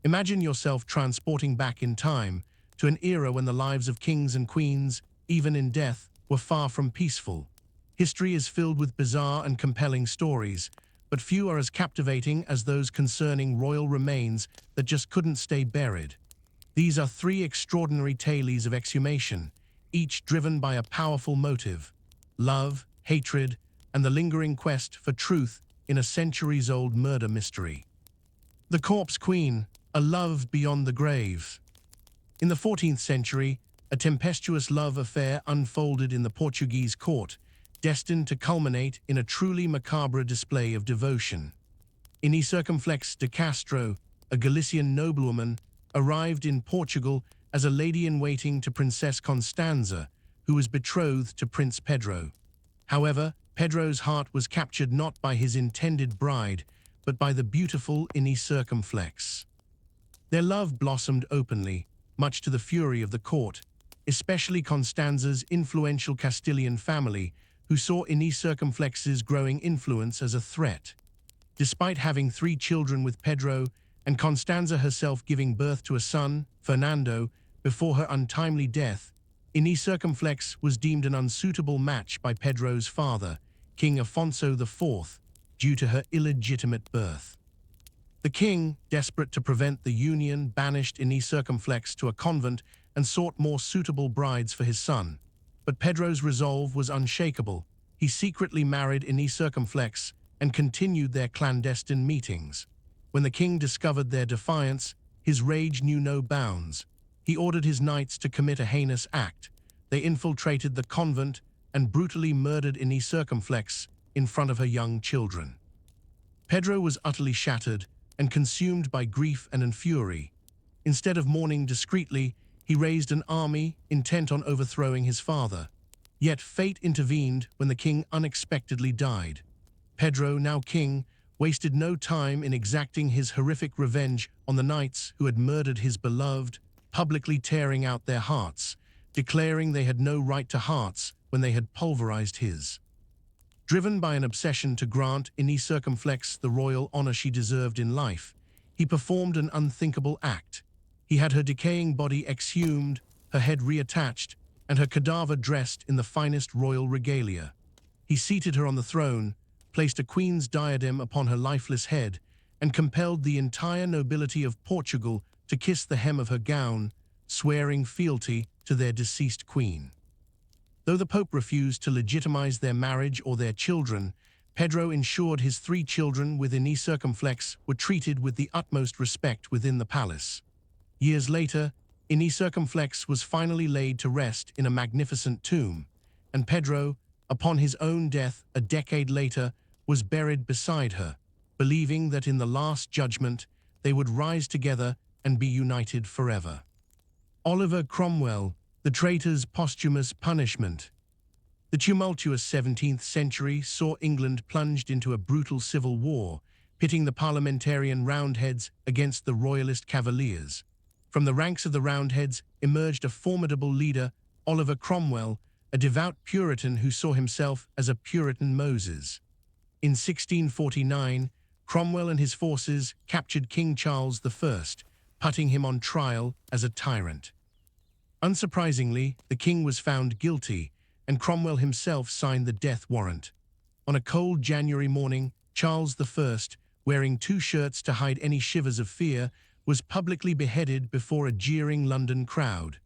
Imagine yourself transporting back in time to an era when the lives of kings and queens, even in death, were far from peaceful. History is filled with bizarre and compelling stories, but few are as captivating as those concerning royal remains that just couldn't stay buried. These are three extraordinary tales of exhumation, each driven by a powerful motive: love, hatred, and the lingering quest for truth in a centuries-old murder mystery. The Corpse Queen, a love beyond the grave. In the 14th century, a tempestuous love affair unfolded in the Portuguese court, destined to culminate in a truly macabre display of devotion. Inés Circumflex de Castro, a Galician noblewoman, arrived in Portugal as a lady-in-waiting to Princess Constanza, who was betrothed to Prince Pedro. However, Pedro's heart was captured not by his intended bride, but by the beautiful Inés Circumflex. Their love blossomed openly, much to the fury of the court, especially Constanza's influential Castilian family, who saw Inés Circumflex's growing influence as a threat. Despite having 3 children with Pedro, and Constanza herself giving birth to a son, Fernando, before her untimely death, Inés Circumflex was deemed an unsuitable match by Pedro's father, King Afonso IV, due to her illegitimate birth. The king, desperate to prevent the union, banished Inés Circumflex to a convent and sought more suitable brides for his son. But Pedro's resolve was unshakable. He secretly married Inés Circumflex and continued their clandestine meetings. When the king discovered their defiance, his rage knew no bounds. He ordered his knights to commit a heinous act. They infiltrated the convent and brutally murdered Inés Circumflex in front of her young children. Pedro was utterly shattered and consumed by grief and fury. Instead of mourning discreetly, he raised an army intent on overthrowing his father. Yet fate intervened when the king unexpectedly died. Pedro, now king, wasted no time in exacting his horrific revenge on the knights who had murdered his beloved, publicly tearing out their hearts, declaring they had no right to hearts when they had pulverized his. Driven by an obsession to grant Inés Circumflex the royal honor she deserved in life, he performed an unthinkable act. He had her decaying body exhumed, her head reattached, and her cadaver dressed in the finest royal regalia. He seated her on the throne, placed a queen's diadem upon her lifeless head, and compelled the entire nobility of Portugal to kiss the hem of her gown, swearing fealty to their deceased queen. Though the Pope refused to legitimize their marriage or their children, Pedro ensured his 3 children with Inés Circumflex were treated with the utmost respect within the palace. Years later, Inés Circumflex was finally laid to rest in a magnificent tomb, and Pedro, upon his own death a decade later, was buried beside her, believing that in the Last Judgment they would rise together and be united forever. Oliver Cromwell, the traitor's posthumous punishment. The tumultuous 17th century saw England plunged into a brutal civil war, pitting the parliamentarian Roundheads against the royalist Cavaliers. From the ranks of the Roundheads emerged a formidable leader, Oliver Cromwell, a devout Puritan who saw himself as a Puritan Moses. In 1649, Cromwell and his forces captured King Charles I, putting him on trial as a tyrant. Unsurprisingly, the king was found guilty, and Cromwell himself signed the death warrant. On a cold January morning, Charles I, wearing 2 shirts to hide any shivers of fear, was publicly beheaded before a jeering London crowd.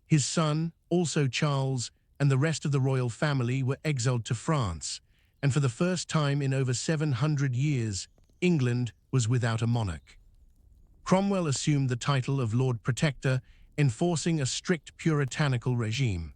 His son, also Charles, and the rest of the royal family were exiled to France, and for the first time in over 700 years, England was without a monarch. Cromwell assumed the title of Lord Protector, enforcing a strict puritanical regime.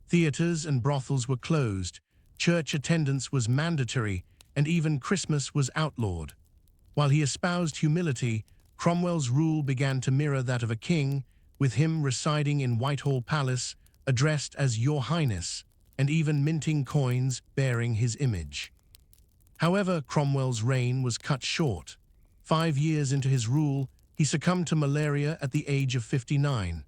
Theatres and brothels were closed, church attendance was mandatory, and even Christmas was outlawed. While he espoused humility, Cromwell's rule began to mirror that of a king, with him residing in Whitehall Palace, addressed as Your Highness, and even minting coins bearing his image. However, Cromwell's reign was cut short. 5 years into his rule, he succumbed to malaria at the age of 59.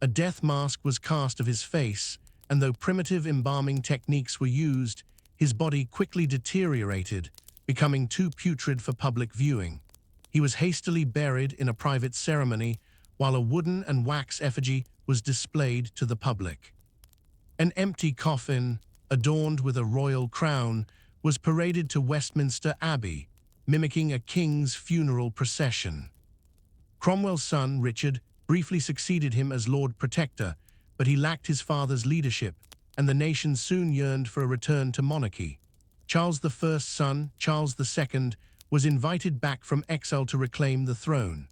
A death mask was cast of his face, and though primitive embalming techniques were used, his body quickly deteriorated, becoming too putrid for public viewing. He was hastily buried in a private ceremony, while a wooden and wax effigy was displayed to the public. An empty coffin, adorned with a royal crown, was paraded to Westminster Abbey, mimicking a king's funeral procession. Cromwell's son, Richard, briefly succeeded him as Lord Protector, but he lacked his father's leadership, and the nation soon yearned for a return to monarchy. Charles I's son, Charles II, was invited back from exile to reclaim the throne.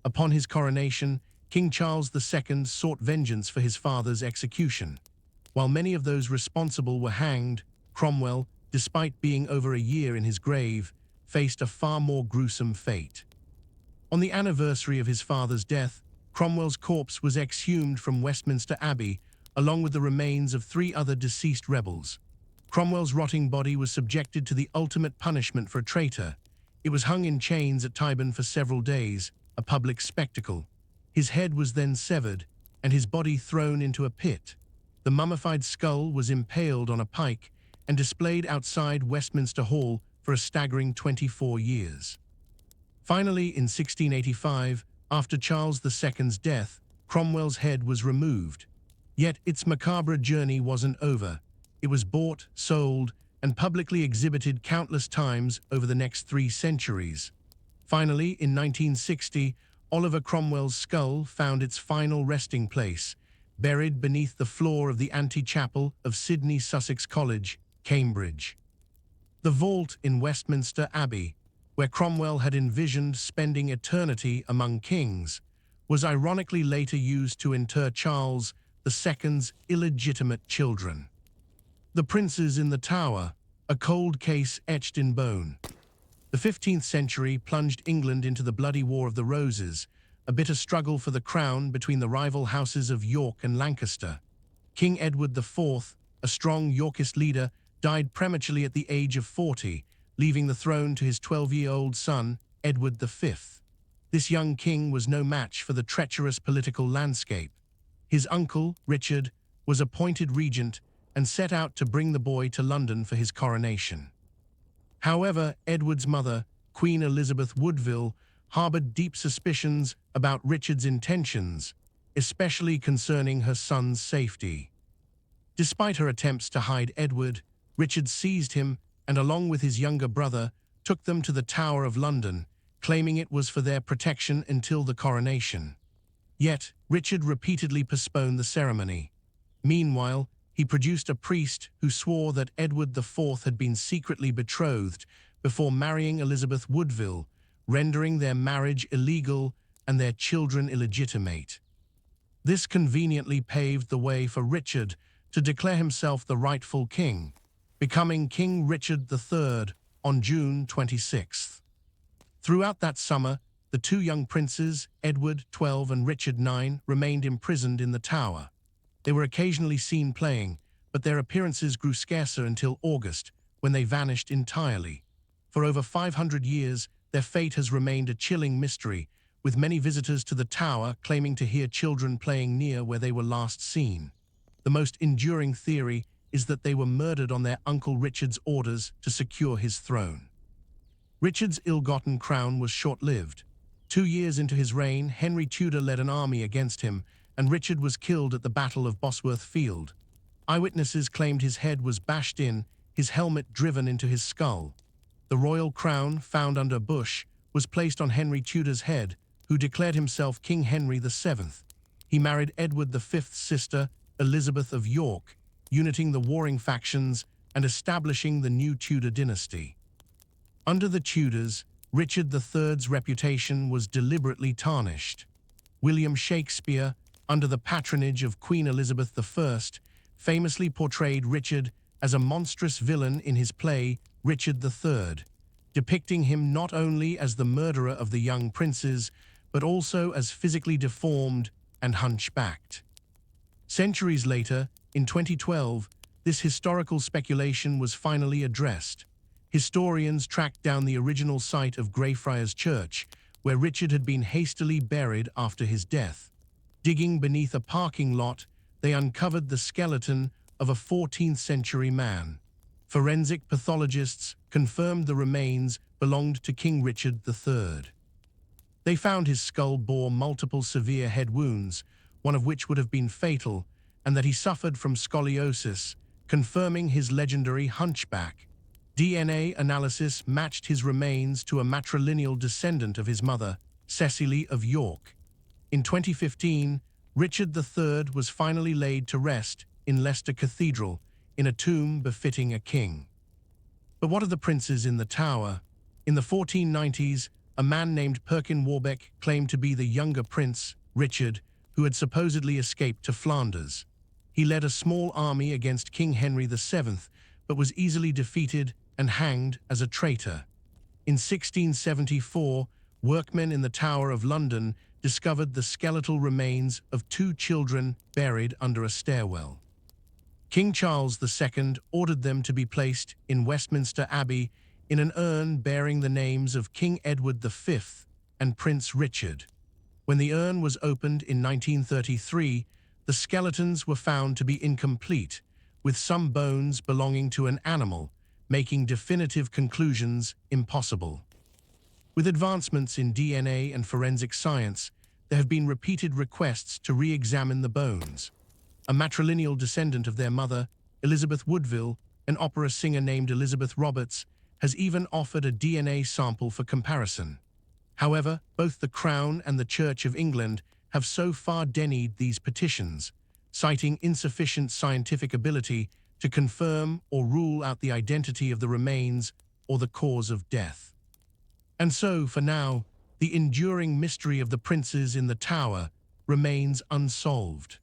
Upon his coronation, King Charles II sought vengeance for his father's execution. While many of those responsible were hanged, Cromwell, despite being over a year in his grave, faced a far more gruesome fate. On the anniversary of his father's death, Cromwell's corpse was exhumed from Westminster Abbey, along with the remains of 3 other deceased rebels. Cromwell's rotting body was subjected to the ultimate punishment for a traitor. It was hung in chains at Tyburn for several days, a public spectacle. His head was then severed, and his body thrown into a pit. The mummified skull was impaled on a pike and displayed outside Westminster Hall for a staggering 24 years. Finally, in 1685, after Charles II's death, Cromwell's head was removed. Yet its macabre journey wasn't over. It was bought, sold, and publicly exhibited countless times over the next 3 centuries. Finally, in 1960, Oliver Cromwell's skull found its final resting place, buried beneath the floor of the antechapel of Sidney Sussex College, Cambridge. The vault in Westminster Abbey, where Cromwell had envisioned spending eternity among kings, was ironically later used to inter Charles II's illegitimate children. The Princes in the Tower, a cold case etched in bone. The 15th century plunged England into the bloody War of the Roses, a bitter struggle for the crown between the rival houses of York and Lancaster. King Edward IV, a strong Yorkist leader, died prematurely at the age of 40, leaving the throne to his 12-year-old son, Edward V. This young king was no match for the treacherous political landscape. His uncle, Richard, was appointed regent and set out to bring the boy to London for his coronation. However, Edward's mother, Queen Elizabeth Woodville, harbored deep suspicions about Richard's intentions, especially concerning her son's safety. Despite her attempts to hide Edward, Richard seized him and, along with his younger brother, took them to the Tower of London, claiming it was for their protection until the coronation. Yet, Richard repeatedly postponed the ceremony. Meanwhile, he produced a priest who swore that Edward IV had been secretly betrothed before marrying Elizabeth Woodville, rendering their marriage illegal and their children illegitimate. This conveniently paved the way for Richard to declare himself the rightful king, becoming King Richard III on June 26. Throughout that summer, the 2 young princes, Edward, 12, and Richard, 9, remained imprisoned in the Tower. They were occasionally seen playing, but their appearances grew scarcer until August, when they vanished entirely. For over 500 years, their fate has remained a chilling mystery, with many visitors to the Tower claiming to hear children playing near where they were last seen. The most enduring theory is that they were murdered on their uncle Richard's orders to secure his throne. Richard's ill-gotten crown was short-lived. 2 years into his reign, Henry Tudor led an army against him, and Richard was killed at the Battle of Bosworth Field. Eyewitnesses claimed his head was bashed in, his helmet driven into his skull. The royal crown, found under a bush, was placed on Henry Tudor's head, who declared himself King Henry VII. He married Edward V's sister, Elizabeth of York, uniting the warring factions and establishing the new Tudor dynasty. Under the Tudors, Richard III's reputation was deliberately tarnished. William Shakespeare, under the patronage of Queen Elizabeth I, famously portrayed Richard as a monstrous villain in his play Richard III, depicting him not only as the murderer of the young princes, but also as physically deformed and hunchbacked. Centuries later, in 2012, this historical speculation was finally addressed. Historians tracked down the original site of Greyfriars Church, where Richard had been hastily buried after his death. Digging beneath a parking lot, they uncovered the skeleton of a 14th-century man. Forensic pathologists confirmed the remains belonged to King Richard III. They found his skull bore multiple severe head wounds, one of which would have been fatal, and that he suffered from scoliosis, confirming his legendary hunchback. DNA analysis matched his remains to a matrilineal descendant of his mother, Cecily of York. In 2015, Richard III was finally laid to rest in Leicester Cathedral, in a tomb befitting a king. But what of the princes in the Tower? In the 1490s, a man named Perkin Warbeck claimed to be the younger prince, Richard, who had supposedly escaped to Flanders. He led a small army against King Henry VII, but was easily defeated and hanged as a traitor. In 1674, workmen in the Tower of London discovered the skeletal remains of two children buried under a stairwell. King Charles II ordered them to be placed in Westminster Abbey in an urn bearing the names of King Edward V and Prince Richard. When the urn was opened in 1933, the skeletons were found to be incomplete, with some bones belonging to an animal, making definitive conclusions impossible. With advancements in DNA and forensic science, there have been repeated requests to re-examine the bones. A matrilineal descendant of their mother, Elizabeth Woodville, an opera singer named Elizabeth Roberts, has even offered a DNA sample for comparison. However, both the Crown and the Church of England have so far denied these petitions, citing insufficient scientific ability to confirm or rule out the identity of the remains or the cause of death. And so, for now, the enduring mystery of the princes in the Tower remains unsolved.